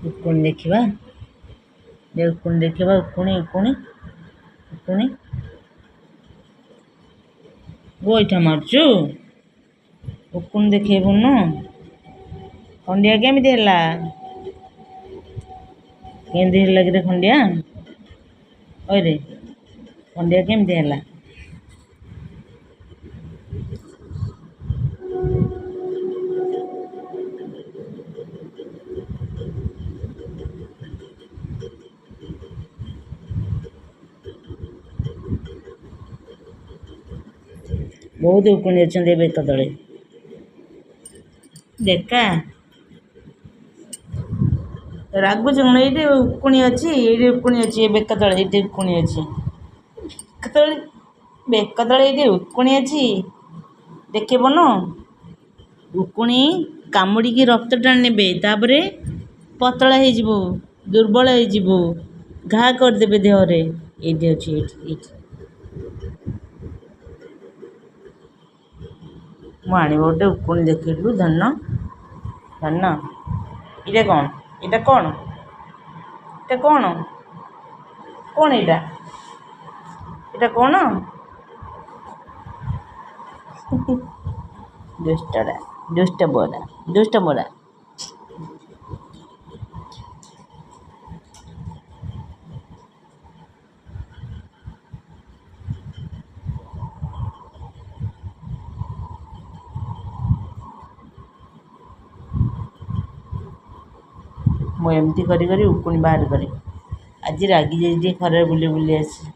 ଉକୁଣି ଦେଖିବା ଉକୁଣି ଦେଖିବା ଉକୁଣି ଗୋଇଠା ମାରୁଛୁ ଉକୁଣି ଦେଖେଇବୁନୁ। ଖଣ୍ଡିଆ କେମିତି ହେଲା କିରେ ଖଣ୍ଡିଆ? ଓଇରେ ଖଣ୍ଡିଆ କେମିତି ହେଲା? ବହୁତ ଉକୁଣି ଅଛନ୍ତି ଏ ବେକ ତଳେ। ଦେଖା ରାଗୁଛୁ କ'ଣ? ଏଇଠି ଉକୁଣି ଅଛି ଏ ବେକ ତଳେ ଏଇଠି ଉକୁଣି ଅଛି। ବେକ ତଳେ ଏଇଠି ଉକୁଣି ଅଛି ଦେଖିବୁନୁ। ଉକୁଣି କାମୁଡ଼ିକି ରକ୍ତ ଟାଣି ନେବେ, ତାପରେ ପତଳା ହେଇଯିବୁ, ଦୁର୍ବଳ ହେଇଯିବୁ, ଘା କରିଦେବେ ଦେହରେ। ଏଇଠି ଅଛି ଏଇଠି ମୁଁ ଆଣିବ ଗୋଟେ ଉକୁଣି ଦେଖେଇଲୁ ଧନ। ଏଇଟା କ'ଣ? ଏଇଟା କ'ଣ ଏଇଟା କ'ଣ? ଦୁଷ୍ଟ ବଡ଼ା। ମୁଁ ଏମିତି କରି ଉକୁଣି ବାହାର କରେ। ଆଜି ରାଗି ଯାଇଛି ଟିକେ ଖରାରେ ବୁଲି ଆସି।